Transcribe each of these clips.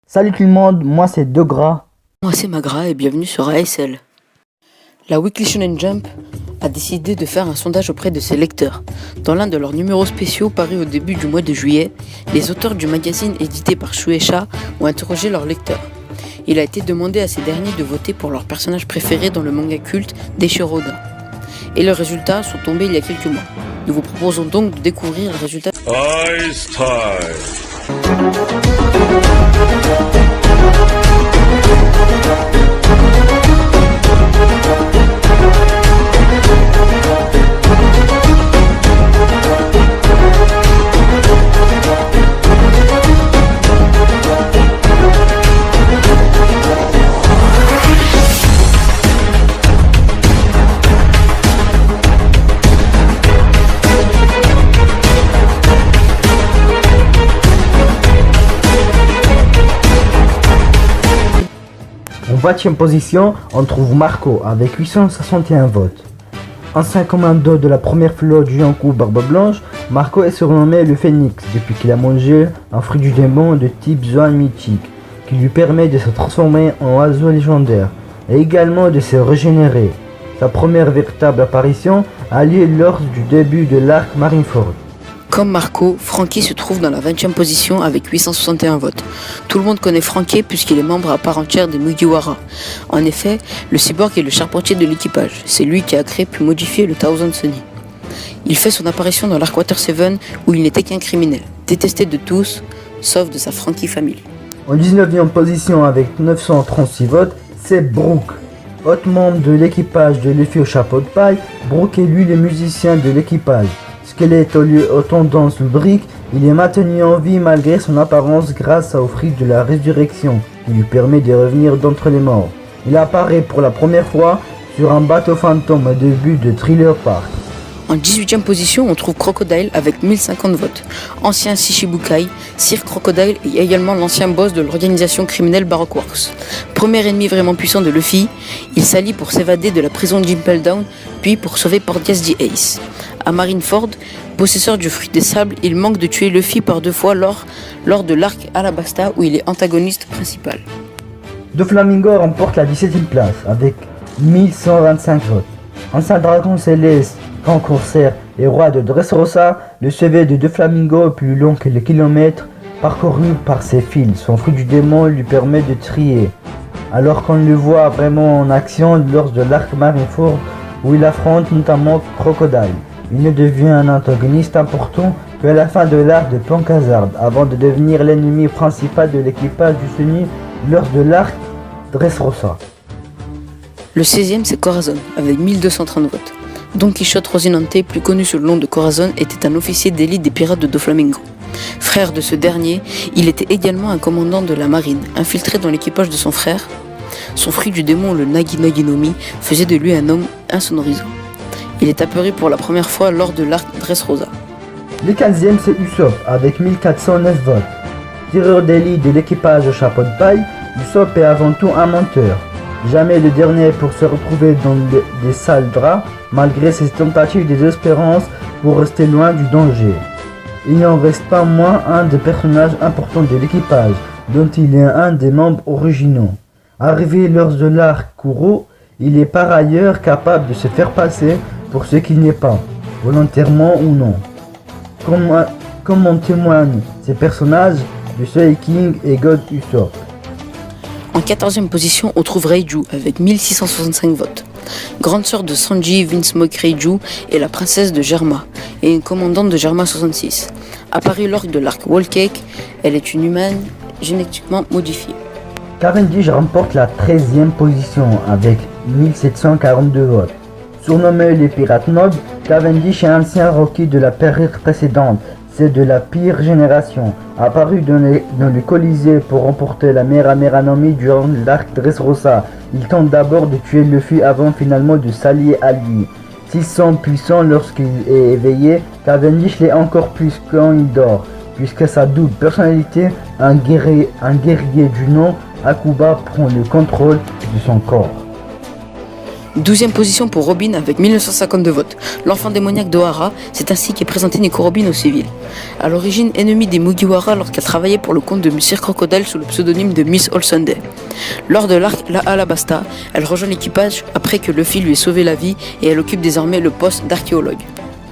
Salut tout le monde, moi c'est Degra. Moi c'est Magra et bienvenue sur ASL. La Weekly Shonen Jump a décidé de faire un sondage auprès de ses lecteurs. Dans l'un de leurs numéros spéciaux parus au début du mois de juillet, les auteurs du magazine édité par Shueisha ont interrogé leurs lecteurs. Il a été demandé à ces derniers de voter pour leur personnage préféré dans le manga culte d'Eiichiro Oda. Et les résultats sont tombés il y a quelques mois. Nous vous proposons donc de découvrir les résultats. Ice Time. En 20e position, on trouve Marco avec 861 votes. Ancien commando de la première flotte du Yonkou Barbe Blanche, Marco est surnommé le Phénix depuis qu'il a mangé un fruit du démon de type Zoan mythique qui lui permet de se transformer en oiseau légendaire et également de se régénérer. Sa première véritable apparition a lieu lors du début de l'arc Marineford. Comme Marco, Frankie se trouve dans la 20e position avec 861 votes. Tout le monde connaît Frankie puisqu'il est membre à part entière des Mugiwara. En effet, le cyborg est le charpentier de l'équipage. C'est lui qui a créé puis modifié le Thousand Sunny. Il fait son apparition dans l'Arc Water 7 où il n'était qu'un criminel, détesté de tous, sauf de sa Frankie Family. En 19e position avec 936 votes, c'est Brooke. Autre membre de l'équipage de Luffy au chapeau de paille, Brooke est lui le musicien de l'équipage. Squelette aux tendances lubriques, il est maintenu en vie malgré son apparence grâce au fruit de la résurrection qui lui permet de revenir d'entre les morts. Il apparaît pour la première fois sur un bateau fantôme au début de Thriller Park. En 18e position, on trouve Crocodile avec 1050 votes. Ancien Shishibukai, Sir Crocodile est également l'ancien boss de l'organisation criminelle Baroque Works. Premier ennemi vraiment puissant de Luffy, il s'allie pour s'évader de la prison d'Impel Down, puis pour sauver Portias the Ace. À Marineford, possesseur du fruit des sables, il manque de tuer Luffy par 2 fois lors de l'arc Alabasta où il est antagoniste principal. Doflamingo remporte la 17e place avec 1125 votes. Ancien dragon céleste, grand corsaire et roi de Dressrosa, le CV de Doflamingo est plus long que les kilomètres parcourus par ses fils. Son fruit du démon lui permet de trier, alors qu'on le voit vraiment en action lors de l'arc Marineford où il affronte notamment Crocodile. Il ne devient un antagoniste important qu'à la fin de l'arc de Pancazard, avant de devenir l'ennemi principal de l'équipage du Sunny lors de l'arc Dressrosa. Le 16e, c'est Corazon, avec 1230 votes. Don Quichotte Rocinante, plus connu sous le nom de Corazon, était un officier d'élite des pirates de Doflamingo. Frère de ce dernier, il était également un commandant de la marine, infiltré dans l'équipage de son frère. Son fruit du démon, le Nagi Nagi no Mi, faisait de lui un homme insonorisant. Il est apparu pour la première fois lors de l'arc Dressrosa. Le 15e, c'est Usopp avec 1409 votes. Tireur d'élite de l'équipage au chapeau de paille, Usopp est avant tout un menteur. Jamais le dernier pour se retrouver dans des sales draps, malgré ses tentatives désespérantes pour rester loin du danger. Il n'en reste pas moins un des personnages importants de l'équipage, dont il est un des membres originaux. Arrivé lors de l'arc Kuro, il est par ailleurs capable de se faire passer pour ce qu'il n'est pas, volontairement ou non. Comme en témoignent ces personnages de Soul King et God Usopp. En 14e position, on trouve Reiju avec 1665 votes. Grande sœur de Sanji Vinsmoke Reiju est la princesse de Germa et une commandante de Germa 66. Apparue lors de l'arc Wall Cake, elle est une humaine génétiquement modifiée. Cavendish remporte la 13e position avec 1742 votes. Surnommé les pirates nobles, Cavendish est un ancien Rocky de la période précédente, c'est de la pire génération, apparu dans le Colisée pour remporter la Mera-Mera-no-Mi durant l'arc Dressrosa. Il tente d'abord de tuer Luffy avant finalement de s'allier à lui. S'ils sont puissants lorsqu'il est éveillé, Cavendish l'est encore plus quand il dort, puisque sa double personnalité, un guerrier du nom Akuba prend le contrôle de son corps. 12e position pour Robin avec 1952 votes. L'enfant démoniaque d'Ohara, c'est ainsi qu'est présenté Nico Robin au civil. À l'origine ennemie des Mugiwara lorsqu'elle travaillait pour le compte de Monsieur Crocodile sous le pseudonyme de Miss All Sunday. Lors de l'arc La Alabasta, elle rejoint l'équipage après que Luffy lui ait sauvé la vie et elle occupe désormais le poste d'archéologue.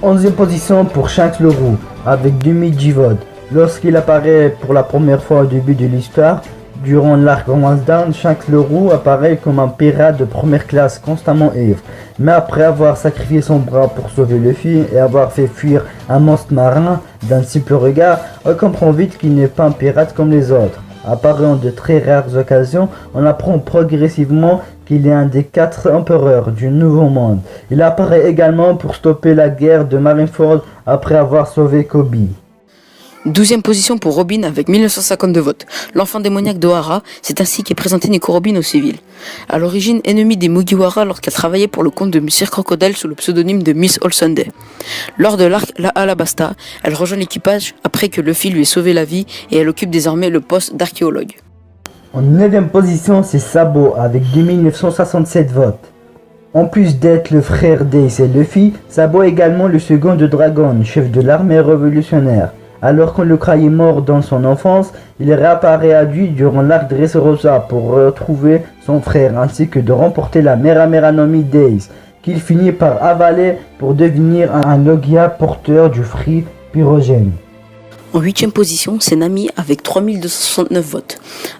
11e position pour Shanks le Roux, avec 2010 votes. Lorsqu'il apparaît pour la première fois au début de l'histoire, durant l'arc Romance Down, Shanks le Roux apparaît comme un pirate de première classe constamment ivre. Mais après avoir sacrifié son bras pour sauver Luffy et avoir fait fuir un monstre marin d'un simple regard, on comprend vite qu'il n'est pas un pirate comme les autres. Apparant de très rares occasions, on apprend progressivement qu'il est un des 4 empereurs du Nouveau Monde. Il apparaît également pour stopper la guerre de Marineford après avoir sauvé Kobe. 12e position pour Robin avec 1952 votes. L'enfant démoniaque d'Ohara, c'est ainsi qu'est présenté Nico Robin au civil. À l'origine ennemie des Mugiwara lorsqu'elle travaillait pour le compte de Monsieur Crocodile sous le pseudonyme de Miss All Sunday. Lors de l'arc La Alabasta, elle rejoint l'équipage après que Luffy lui ait sauvé la vie et elle occupe désormais le poste d'archéologue. En 9e position, c'est Sabo avec 2967 votes. En plus d'être le frère d'Ace et Luffy, Sabo est également le second de Dragon, chef de l'armée révolutionnaire. Alors qu'on le croyait mort dans son enfance, il réapparaît à lui durant l'arc Dressrosa pour retrouver son frère ainsi que de remporter la Mera no Mi d'Ace, qu'il finit par avaler pour devenir un Logia porteur du fruit pyrogène. En 8e position, c'est Nami avec 3269 votes.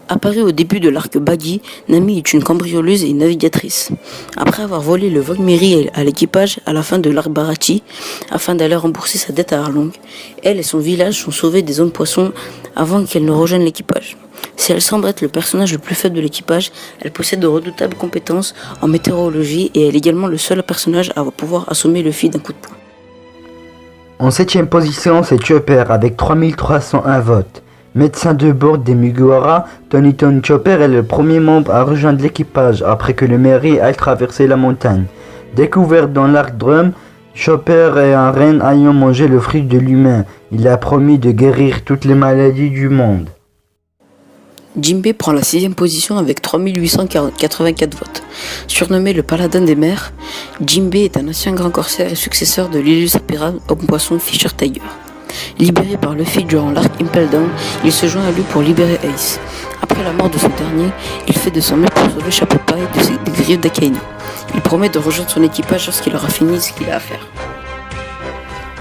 Apparue au début de l'arc Buggy, Nami est une cambrioleuse et une navigatrice. Après avoir volé le Vogue Mary à l'équipage à la fin de l'arc Barachi, afin d'aller rembourser sa dette à Arlong, elle et son village sont sauvés des hommes poissons avant qu'elle ne rejoigne l'équipage. Si elle semble être le personnage le plus faible de l'équipage, elle possède de redoutables compétences en météorologie et elle est également le seul personnage à pouvoir assommer Luffy d'un coup de poing. En 7e position, c'est Chopper avec 3301 votes. Médecin de bord des Mugiwara, Tony Chopper est le premier membre à rejoindre l'équipage après que le Mary ait traversé la montagne. Découvert dans l'arc Drum, Chopper est un reine ayant mangé le fruit de l'humain. Il a promis de guérir toutes les maladies du monde. Jinbei prend la 6e position avec 3884 votes. Surnommé le paladin des mers, Jinbei est un ancien grand corsaire et successeur de l'illustre pirate homme poisson Fisher Tiger. Libéré par Luffy durant l'arc Impel Down, il se joint à lui pour libérer Ace. Après la mort de ce dernier, il fait de son mieux pour sauver Chapeau de Paille des griffes d'Akainu. Il promet de rejoindre son équipage lorsqu'il aura fini ce qu'il a à faire.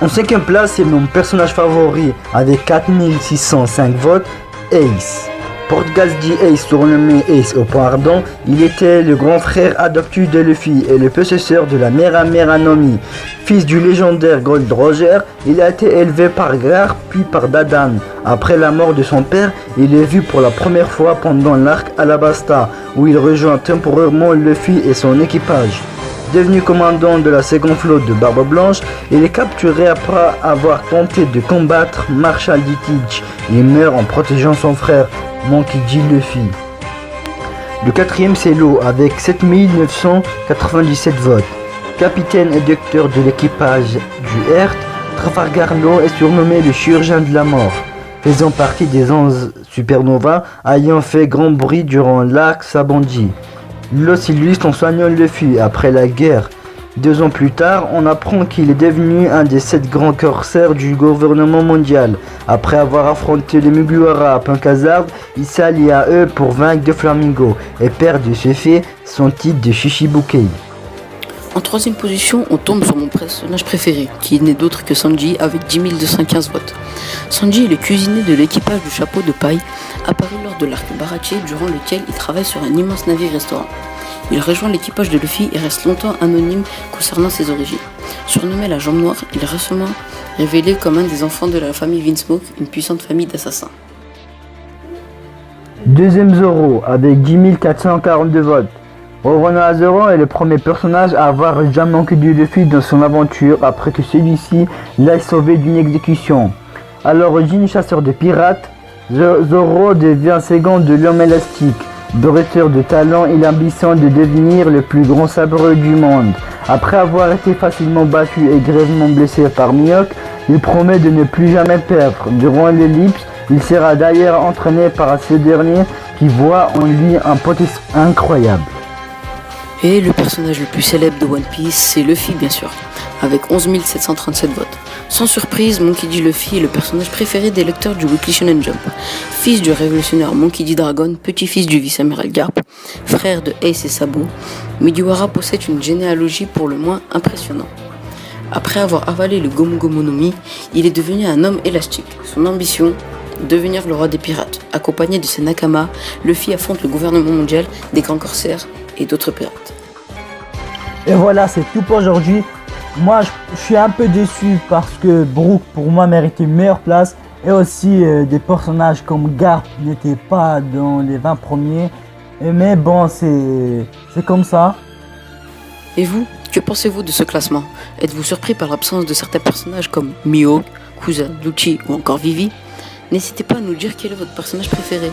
En 5e place, c'est mon personnage favori avec 4605 votes, Ace. Portgas dit Ace, surnommé Ace au point ardent, il était le grand frère adoptif de Luffy et le possesseur de la Mera no Mi. Fils du légendaire Gold Roger, il a été élevé par Gar puis par Dadan. Après la mort de son père, il est vu pour la première fois pendant l'arc Alabasta, où il rejoint temporairement Luffy et son équipage. Devenu commandant de la seconde flotte de Barbe Blanche, il est capturé après avoir tenté de combattre Marshal D. Teach. Il meurt en protégeant son frère, Monkey D. Luffy. Le 4e c'est Law avec 7997 votes. Capitaine et docteur de l'équipage du Earth, Trafalgar Law est surnommé le chirurgien de la mort, faisant partie des 11 supernovas ayant fait grand bruit durant l'arc Sabanji. Law s'illustre en soignant Luffy après la guerre. 2 ans plus tard, on apprend qu'il est devenu un des 7 grands corsaires du gouvernement mondial. Après avoir affronté les Mugiwara à Punk Hazard, il s'allie à eux pour vaincre Doflamingo et perd de ce fait son titre de Shichibukai. En 3e position, on tombe sur mon personnage préféré, qui n'est d'autre que Sanji avec 10 215 votes. Sanji est le cuisinier de l'équipage du Chapeau de Paille, apparu lors de l'arc Barachi durant lequel il travaille sur un immense navire-restaurant. Il rejoint l'équipage de Luffy et reste longtemps anonyme concernant ses origines. Surnommé la Jambe Noire, il est récemment révélé comme un des enfants de la famille Vinsmoke, une puissante famille d'assassins. 2e Zoro avec 10 442 votes. Orono Zoro est le premier personnage à avoir jamais manqué de Luffy dans son aventure après que celui-ci l'ait sauvé d'une exécution. À l'origine chasseur de pirates, Zoro devient second de l'homme élastique. Bretteur de talent, il ambitionne de devenir le plus grand sabreur du monde. Après avoir été facilement battu et grièvement blessé par Mihawk, il promet de ne plus jamais perdre. Durant l'ellipse, il sera d'ailleurs entraîné par ce dernier qui voit en lui un potentiel incroyable. Et le personnage le plus célèbre de One Piece, c'est Luffy bien sûr, avec 11 737 votes. Sans surprise, Monkey D. Luffy est le personnage préféré des lecteurs du Weekly Shonen Jump. Fils du révolutionnaire Monkey D. Dragon, petit-fils du vice-amiral Garp, frère de Ace et Sabo, Mugiwara possède une généalogie pour le moins impressionnante. Après avoir avalé le Gomu Gomu no Mi, il est devenu un homme élastique. Son ambition, devenir le roi des pirates. Accompagné de ses Nakama, Luffy affronte le gouvernement mondial, des grands corsaires et d'autres pirates. Et voilà, c'est tout pour aujourd'hui. Moi, je suis un peu déçu parce que Brook, pour moi, méritait une meilleure place. Et aussi, des personnages comme Garp n'étaient pas dans les 20 premiers. Mais bon, c'est comme ça. Et vous, que pensez-vous de ce classement? Êtes-vous surpris par l'absence de certains personnages comme Mihawk, Kusa, Lucci ou encore Vivi? N'hésitez pas à nous dire quel est votre personnage préféré.